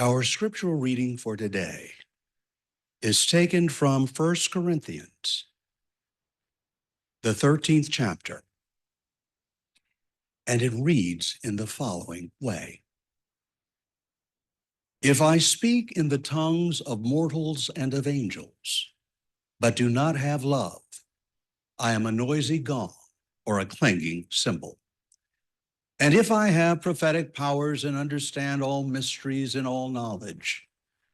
Our scriptural reading for today is taken from 1 Corinthians, the 13th chapter, and it reads in the following way. If I speak in the tongues of mortals and of angels, but do not have love, I am a noisy gong or a clanging cymbal. And if I have prophetic powers and understand all mysteries and all knowledge,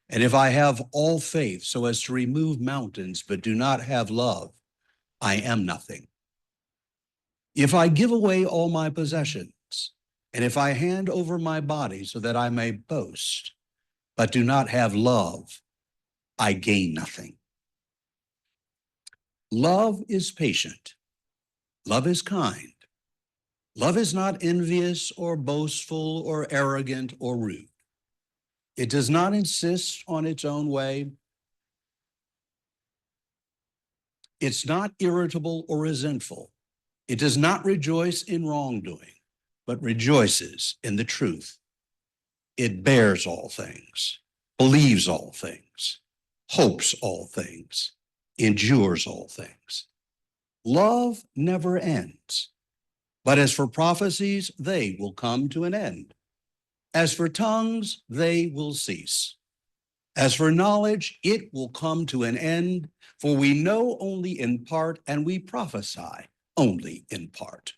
and if I have all faith so as to remove mountains, but do not have love, I am nothing. If I give away all my possessions, and if I hand over my body so that I may boast, but do not have love, I gain nothing. Love is patient. Love is kind. Love is not envious or boastful or arrogant or rude. It does not insist on its own way. It's not irritable or resentful. It does not rejoice in wrongdoing, but rejoices in the truth. It bears all things, believes all things, hopes all things, endures all things. Love never ends. But as for prophecies, they will come to an end. As for tongues, they will cease. As for knowledge, it will come to an end, for we know only in part and we prophesy only in part.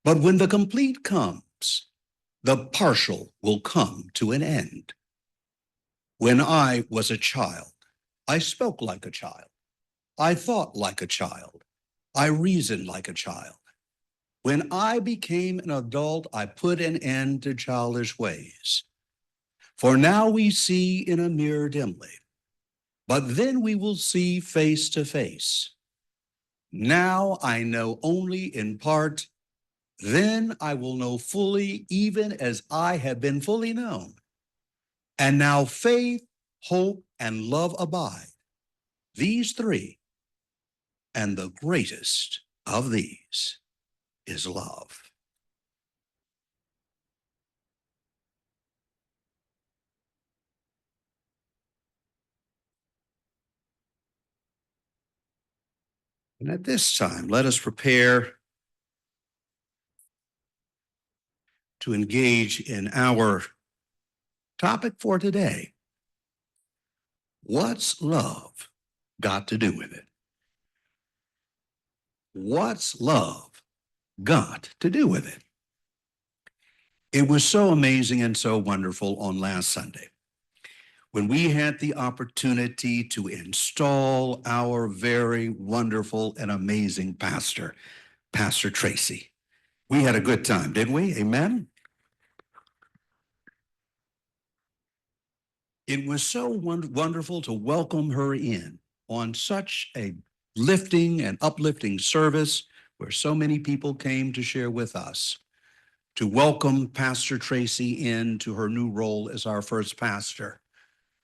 But when the complete comes, the partial will come to an end. When I was a child, I spoke like a child. I thought like a child. I reasoned like a child. When I became an adult, I put an end to childish ways. For now we see in a mirror dimly, but then we will see face to face. Now I know only in part, then I will know fully, even as I have been fully known. And now faith, hope, and love abide, these three, and the greatest of these is love. And at this time, let us prepare to engage in our topic for today. What's love got to do with it? What's love got to do with it? It was so amazing and so wonderful on last Sunday when we had the opportunity to install our very wonderful and amazing pastor, Pastor Tracy. We had a good time, didn't we? Amen? It was so wonderful to welcome her in on such a lifting and uplifting service where so many people came to share with us, to welcome Pastor Tracy into her new role as our first pastor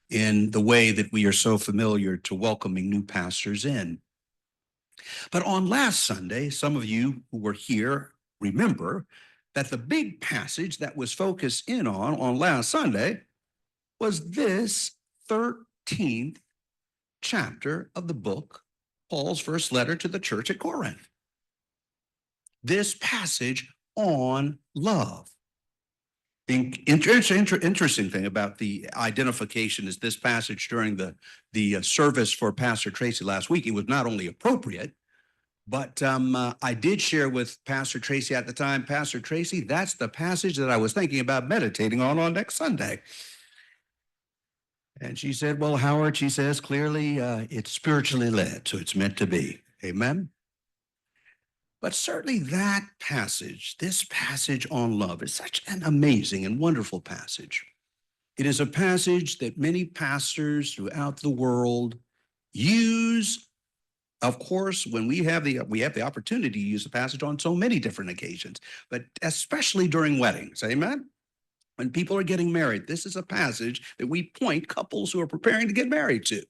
in the way that we are so familiar to welcoming new pastors in. But on last Sunday, some of you who were here remember that the big passage that was focused in on last Sunday was this 13th chapter of the book, Paul's first letter to the church at Corinth. This passage on love. The interesting thing about the identification is this passage during the service for Pastor Tracy last week. It was not only appropriate, but I did share with Pastor Tracy at the time, Pastor Tracy, that's the passage that I was thinking about meditating on next Sunday. And she said, well, Howard, she says, clearly it's spiritually led, so it's meant to be. Amen? But certainly that passage, this passage on love, is such an amazing and wonderful passage. It is a passage that many pastors throughout the world use. Of course, when we have the opportunity to use the passage on so many different occasions, but especially during weddings. Amen? When people are getting married, this is a passage that we point couples who are preparing to get married to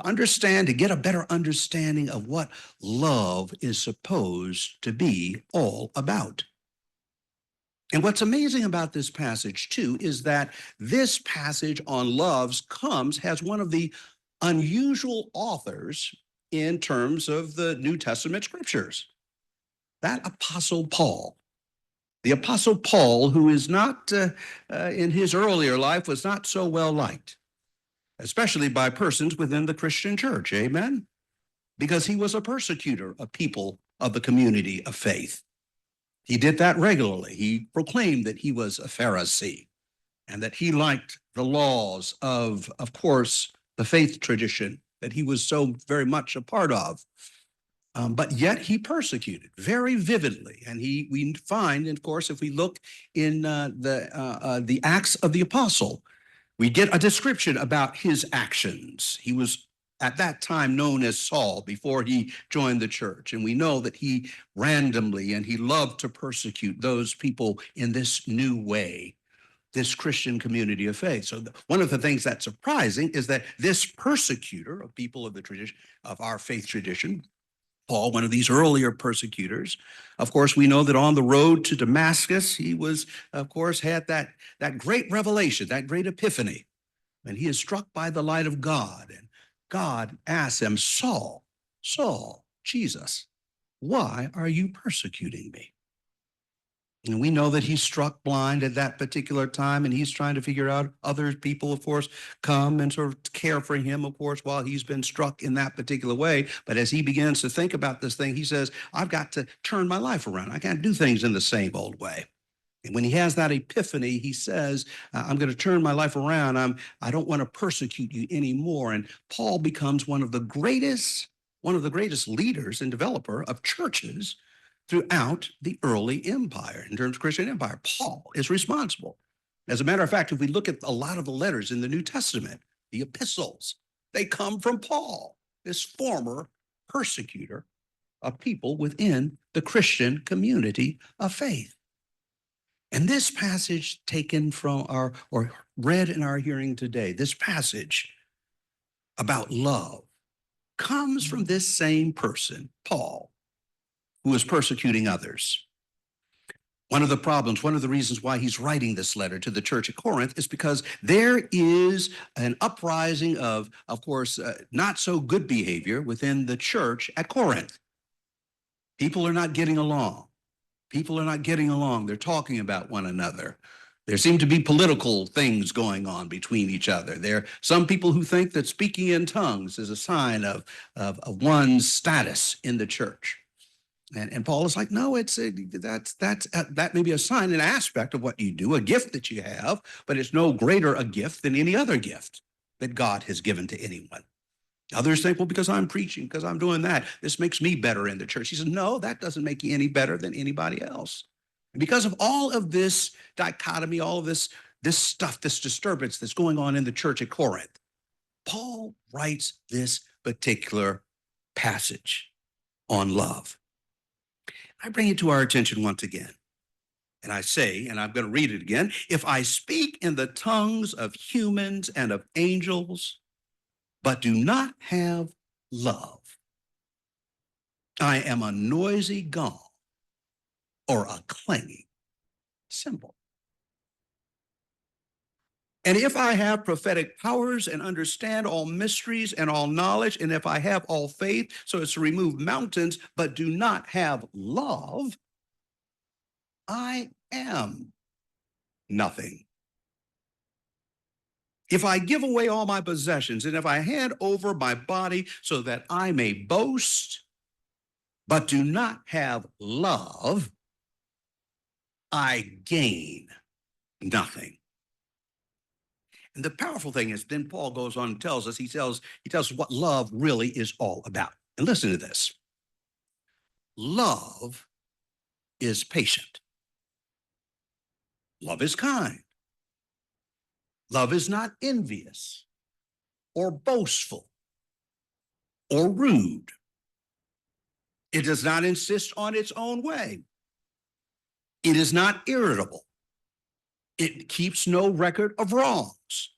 understand, to get a better understanding of what love is supposed to be all about. And what's amazing about this passage, too, is that this passage on loves has one of the unusual authors in terms of the New Testament scriptures, that Apostle Paul. The Apostle Paul, who is not, in his earlier life, was not so well liked, especially by persons within the Christian church. Amen? Because he was a persecutor of people of the community of faith. He did that regularly. He proclaimed that he was a Pharisee and that he liked the laws of course, the faith tradition that he was so very much a part of. But yet he persecuted very vividly. And we find, of course, if we look in the Acts of the Apostle, we get a description about his actions. He was at that time known as Saul before he joined the church. And we know that he randomly and he loved to persecute those people in this new way, this Christian community of faith. So one of the things that's surprising is that this persecutor of people of the tradition, of our faith tradition, Paul, one of these earlier persecutors, of course, we know that on the road to Damascus, he was, of course, had that great revelation, that great epiphany. And he is struck by the light of God. And God asks him, Saul, Saul, Jesus, why are you persecuting me? And we know that he's struck blind at that particular time, and he's trying to figure out other people, of course, come and sort of care for him, of course, while he's been struck in that particular way. But as he begins to think about this thing, he says, I've got to turn my life around. I can't do things in the same old way. And when he has that epiphany, he says, I'm going to turn my life around. I don't want to persecute you anymore. And Paul becomes one of the greatest leaders and developer of churches throughout the early empire, in terms of Christian empire. Paul is responsible. As a matter of fact, if we look at a lot of the letters in the New Testament, the epistles, they come from Paul, this former persecutor of people within the Christian community of faith. And this passage taken from or read in our hearing today, this passage about love, comes from this same person, Paul, who is persecuting others. One of the problems, one of the reasons why he's writing this letter to the church at Corinth is because there is an uprising of course, not so good behavior within the church at Corinth. People are not getting along. People are not getting along. They're talking about one another. There seem to be political things going on between each other. There are some people who think that speaking in tongues is a sign of one's status in the church. And Paul is like, no, that may be a sign, an aspect of what you do, a gift that you have, but it's no greater a gift than any other gift that God has given to anyone. Others think, well, because I'm preaching, because I'm doing that, this makes me better in the church. He says, no, that doesn't make you any better than anybody else. And because of all of this dichotomy, all of this stuff, this disturbance that's going on in the church at Corinth, Paul writes this particular passage on love. I bring it to our attention once again. And I say, and I'm going to read it again, if I speak in the tongues of humans and of angels, but do not have love, I am a noisy gong or a clanging cymbal. And if I have prophetic powers and understand all mysteries and all knowledge, and if I have all faith so as to remove mountains, but do not have love, I am nothing. If I give away all my possessions, and if I hand over my body so that I may boast, but do not have love, I gain nothing. And the powerful thing is, then Paul goes on and tells us, he tells us what love really is all about. And listen to this. Love is patient. Love is kind. Love is not envious or boastful or rude. It does not insist on its own way. It is not irritable. It keeps no record of wrongs.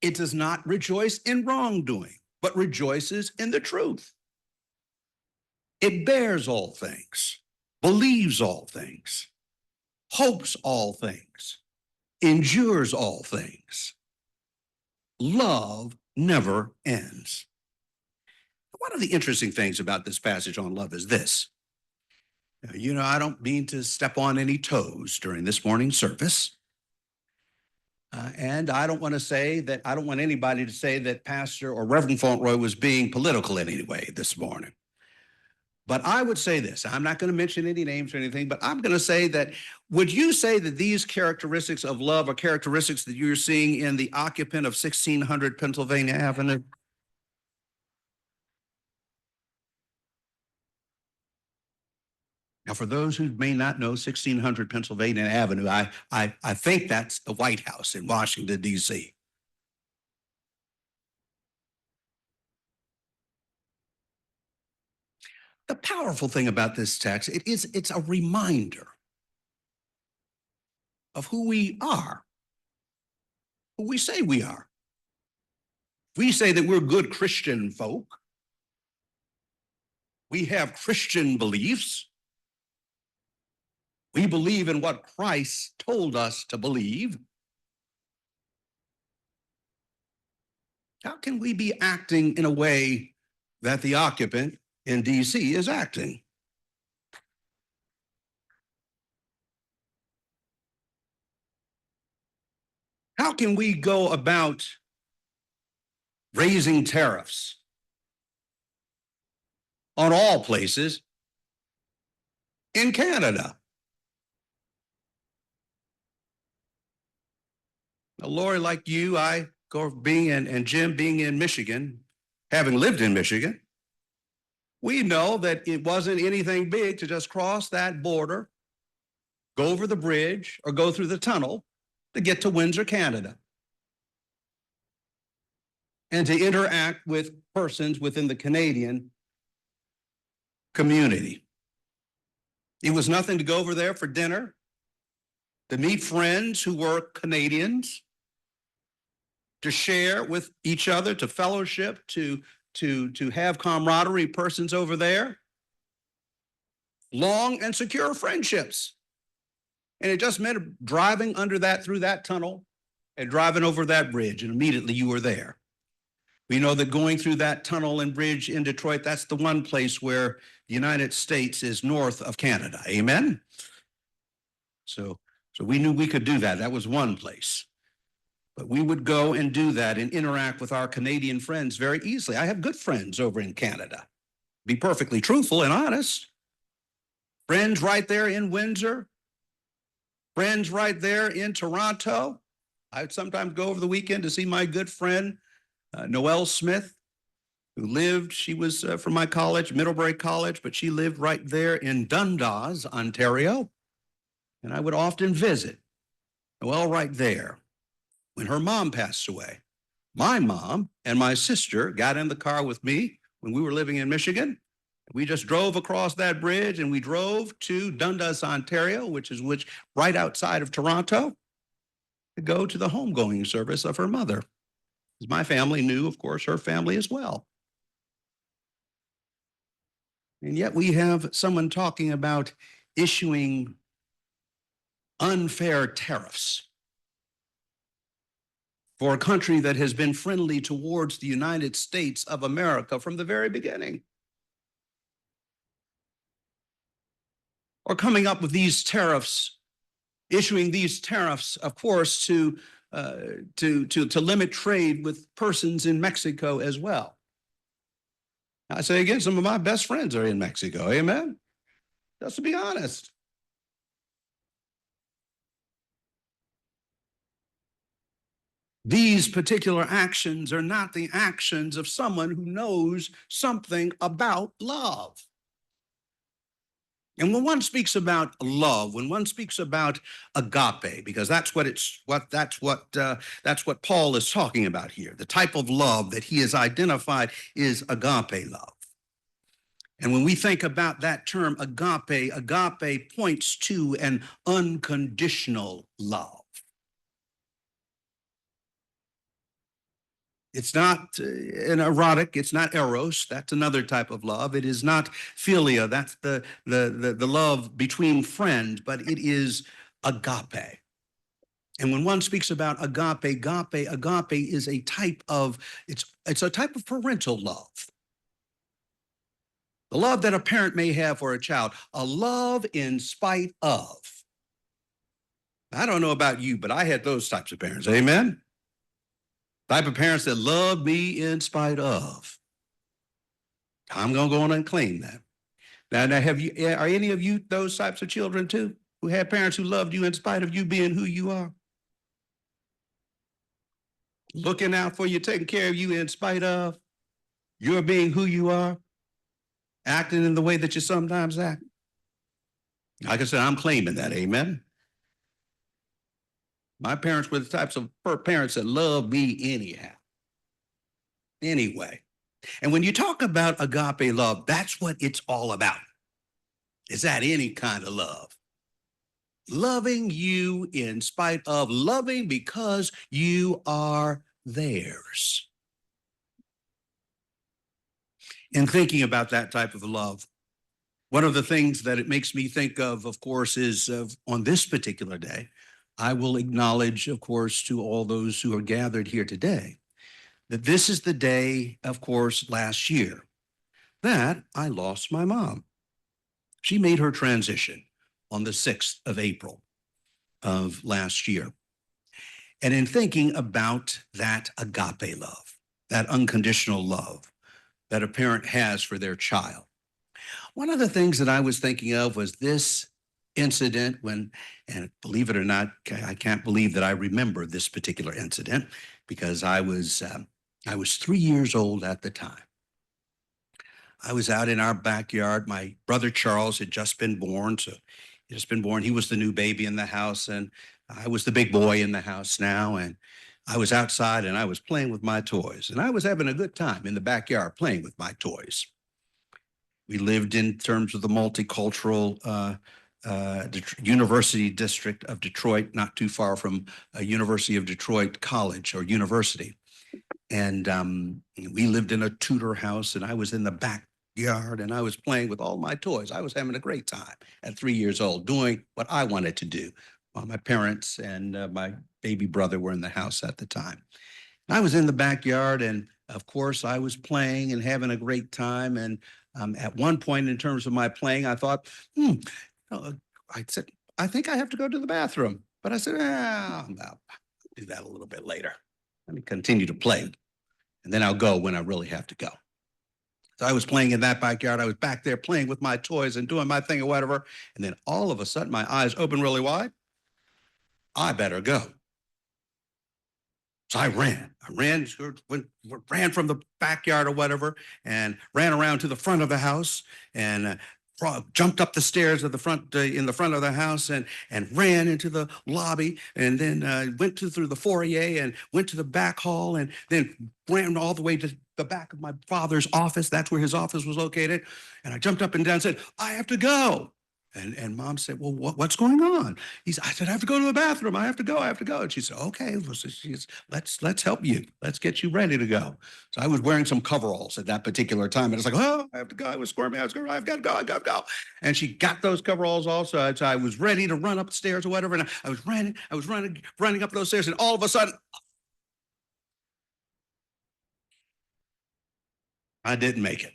It does not rejoice in wrongdoing, but rejoices in the truth. It bears all things, believes all things, hopes all things, endures all things. Love never ends. One of the interesting things about this passage on love is this. I don't mean to step on any toes during this morning's service. And I don't want anybody to say that Pastor or Reverend Fauntleroy was being political in any way this morning. But I would say this, I'm not going to mention any names or anything, but I'm going to say that, would you say that these characteristics of love are characteristics that you're seeing in the occupant of 1600 Pennsylvania Avenue? Now, for those who may not know 1600 Pennsylvania Avenue, I think that's the White House in Washington, D.C. The powerful thing about this text, it's a reminder of who we are, who we say we are. We say that we're good Christian folk. We have Christian beliefs. We believe in what Christ told us to believe. How can we be acting in a way that the occupant in D.C. is acting? How can we go about raising tariffs on all places in Canada? Now, Lori, like you, I go being and Jim being in Michigan, having lived in Michigan, we know that it wasn't anything big to just cross that border, go over the bridge, or go through the tunnel to get to Windsor, Canada, and to interact with persons within the Canadian community. It was nothing to go over there for dinner, to meet friends who were Canadians, to share with each other, to fellowship, to have camaraderie, persons over there, long and secure friendships. And it just meant driving through that tunnel and driving over that bridge, and immediately you were there. We know that going through that tunnel and bridge in Detroit, that's the one place where the United States is north of Canada. Amen? So we knew we could do that. That was one place. But we would go and do that and interact with our Canadian friends very easily. I have good friends over in Canada. Be perfectly truthful and honest. Friends right there in Windsor. Friends right there in Toronto. I would sometimes go over the weekend to see my good friend, Noelle Smith, she was from my college, Middlebury College, but she lived right there in Dundas, Ontario. And I would often visit Noelle right there. When her mom passed away, my mom and my sister got in the car with me when we were living in Michigan. We just drove across that bridge and we drove to Dundas, Ontario, which is right outside of Toronto, to go to the homegoing service of her mother. My family knew, of course, her family as well. And yet we have someone talking about issuing unfair tariffs for a country that has been friendly towards the United States of America from the very beginning. Or coming up with these tariffs, issuing these tariffs, of course, to limit trade with persons in Mexico as well. I say again, some of my best friends are in Mexico. Amen? Just to be honest. These particular actions are not the actions of someone who knows something about love. And when one speaks about love, when one speaks about agape, because that's what Paul is talking about here. The type of love that he has identified is agape love. And when we think about that term agape points to an unconditional love. It's not an erotic, it's not eros, that's another type of love. It is not philia, that's the love between friends, but it is agape. And when one speaks about agape is a type of, it's a type of parental love. The love that a parent may have for a child, a love in spite of. I don't know about you, but I had those types of parents. Amen. Type of parents that loved me in spite of. I'm going to go on and claim that. Now, are any of you those types of children too, who had parents who loved you in spite of you being who you are? Looking out for you, taking care of you in spite of your being who you are, acting in the way that you sometimes act. Like I said, I'm claiming that. Amen. My parents were the types of parents that loved me anyhow. Anyway. And when you talk about agape love, that's what it's all about. Is that any kind of love? Loving you in spite of, loving because you are theirs. In thinking about that type of love, one of the things that it makes me think of course, is on this particular day, I will acknowledge, of course, to all those who are gathered here today, that this is the day, of course, last year that I lost my mom. She made her transition on the 6th of April of last year. And in thinking about that agape love, that unconditional love that a parent has for their child, one of the things that I was thinking of was this incident when, and believe it or not, I can't believe that I remember this particular incident because I was 3 years old at the time. I was out in our backyard. My brother Charles had just been born. He was the new baby in the house, and I was the big boy in the house now. And I was outside and I was playing with my toys. And I was having a good time in the backyard playing with my toys. We lived in terms of the multicultural University District of Detroit, not too far from University of Detroit College or University. And we lived in a Tudor house, and I was in the backyard and I was playing with all my toys. I was having a great time at 3 years old, doing what I wanted to do while my parents and my baby brother were in the house at the time. I was in the backyard, and of course, I was playing and having a great time. And at one point, in terms of my playing, I thought, I said, I think I have to go to the bathroom. But I said, I'll do that a little bit later. Let me continue to play, and then I'll go when I really have to go. So I was playing in that backyard. I was back there playing with my toys and doing my thing or whatever. And then all of a sudden, my eyes open really wide. I better go. So I ran ran from the backyard or whatever, and ran around to the front of the house, and jumped up the stairs of the front in the front of the house, and ran into the lobby, and then went through the foyer and went to the back hall, and then ran all the way to the back of my father's office. That's where his office was located. And I jumped up and down and said, I have to go. And mom said, well, what's going on? I said, I have to go to the bathroom. I have to go. And she said, okay, let's help you. Let's get you ready to go. So I was wearing some coveralls at that particular time. And it's like, oh, I have to go. I was squirming. I've got to go. I've got to go. And she got those coveralls also. So I was ready to run up the stairs or whatever. And I was running up those stairs. And all of a sudden, I didn't make it.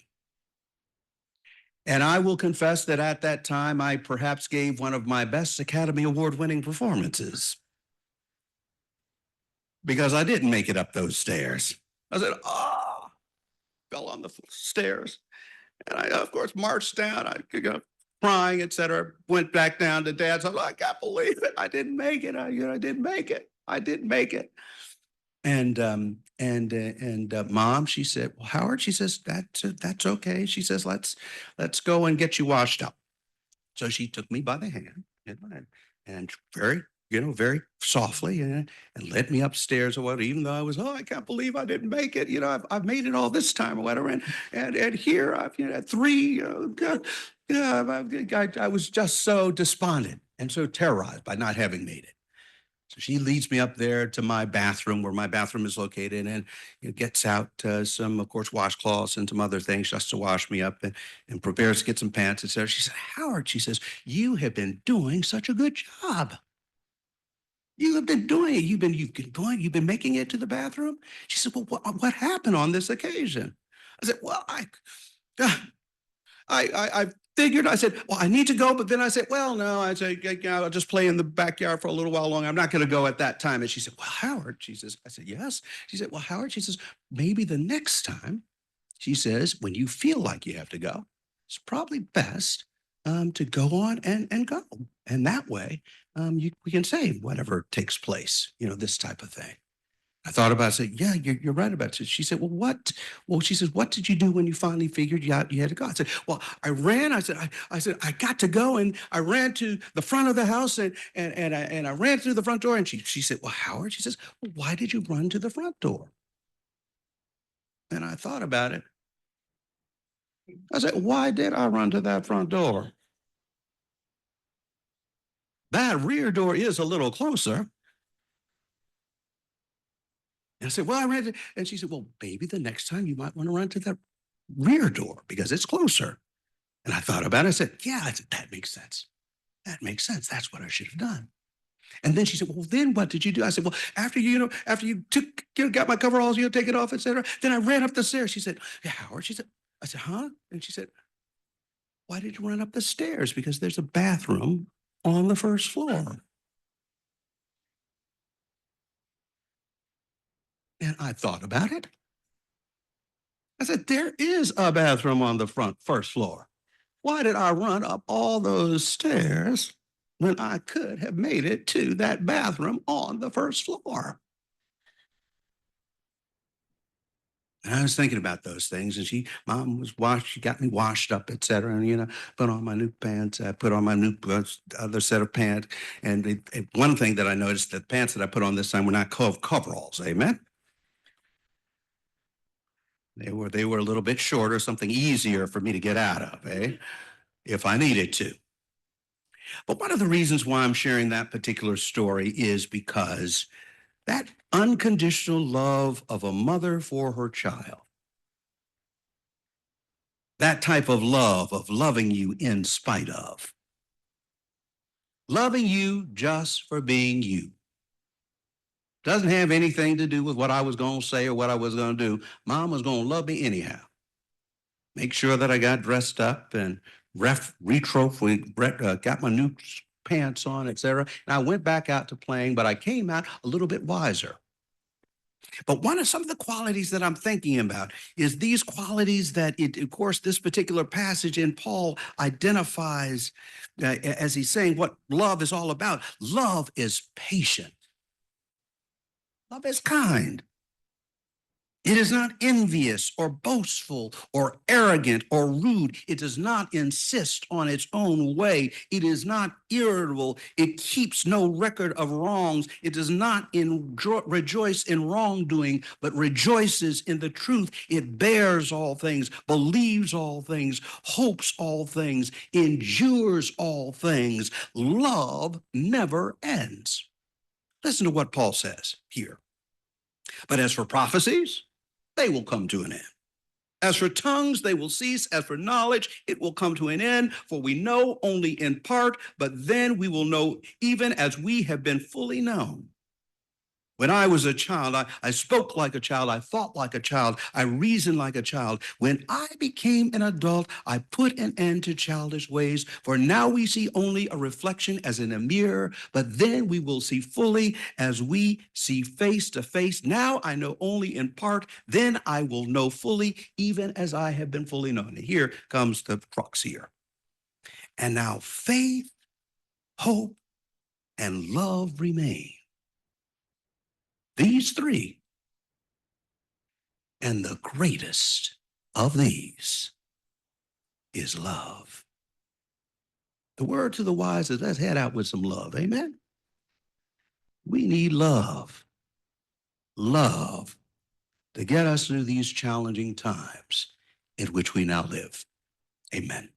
And I will confess that at that time, I perhaps gave one of my best Academy Award winning performances because I didn't make it up those stairs. I said, fell on the stairs. And I, of course, marched down, crying, etc. Went back down to Dad's. I can't believe it. I didn't make it. I didn't make it. I didn't make it. And mom, she said, well, Howard, she says, that's okay. She says, let's go and get you washed up. So she took me by the hand and very softly and led me upstairs or whatever, even though I was, I can't believe I didn't make it. I've made it all this time or whatever. And here I've, at 3, I was just so despondent and so terrorized by not having made it. So she leads me up there to my bathroom, where my bathroom is located, and gets out some, of course, washcloths and some other things just to wash me up, and prepares to get some pants, etc. She said, Howard, she says, you have been doing such a good job. You have been doing it. You've been making it to the bathroom. She said, well, what happened on this occasion? I said, well, I figured, I said, well, I need to go. But then I said, well, no, I said, yeah, I'll just play in the backyard for a little while longer. I'm not going to go at that time. And she said, well, Howard, she says, I said, yes. She said, well, Howard, she says, maybe the next time, she says, when you feel like you have to go, it's probably best to go on and go. And that way, we can save whatever takes place, this type of thing. I thought about it. I said, yeah, you're right about it. She said, well, what? Well, she says, what did you do when you finally figured you had to go? I said, well, I ran. I said, I got to go. And I ran to the front of the house and I ran through the front door. And she said, well, Howard, she says, well, why did you run to the front door? And I thought about it. I said, why did I run to that front door? That rear door is a little closer. And I said, well, I ran to, and she said, well, maybe the next time you might want to run to the rear door because it's closer. And I thought about it. I said, yeah, that makes sense. That makes sense. That's what I should have done. And then she said, well, then what did you do? I said, well, after you got my coveralls, take it off, etc. Then I ran up the stairs. She said, yeah, Howard, she said, I said, huh? And she said, why did you run up the stairs? Because there's a bathroom on the first floor. And I thought about it. I said, there is a bathroom on the first floor. Why did I run up all those stairs when I could have made it to that bathroom on the first floor? And I was thinking about those things, and mom was she got me washed up, etc. And put on my new pants. I put on my new other set of pants. And one thing that I noticed, the pants that I put on this time were not coveralls. Amen. They were a little bit shorter, something easier for me to get out of, if I needed to. But one of the reasons why I'm sharing that particular story is because that unconditional love of a mother for her child, that type of love of loving you in spite of, loving you just for being you, doesn't have anything to do with what I was going to say or what I was going to do. Mom was going to love me anyhow. Make sure that I got dressed up and got my new pants on, etc. And I went back out to playing, but I came out a little bit wiser. But some of the qualities that I'm thinking about is these qualities that, of course, this particular passage in Paul identifies as he's saying what love is all about. Love is patient. Love is kind. It is not envious or boastful or arrogant or rude. It does not insist on its own way. It is not irritable. It keeps no record of wrongs. It does not rejoice in wrongdoing, but rejoices in the truth. It bears all things, believes all things, hopes all things, endures all things. Love never ends. Listen to what Paul says here. But as for prophecies, they will come to an end. As for tongues, they will cease. As for knowledge, it will come to an end. For we know only in part, but then we will know even as we have been fully known. When I was a child, I spoke like a child. I thought like a child. I reasoned like a child. When I became an adult, I put an end to childish ways. For now we see only a reflection as in a mirror, but then we will see fully as we see face to face. Now I know only in part, then I will know fully, even as I have been fully known. And here comes the crux here. And now faith, hope, and love remain. These three, and the greatest of these is love. The word to the wise is let's head out with some love. Amen. We need love. Love to get us through these challenging times in which we now live. Amen.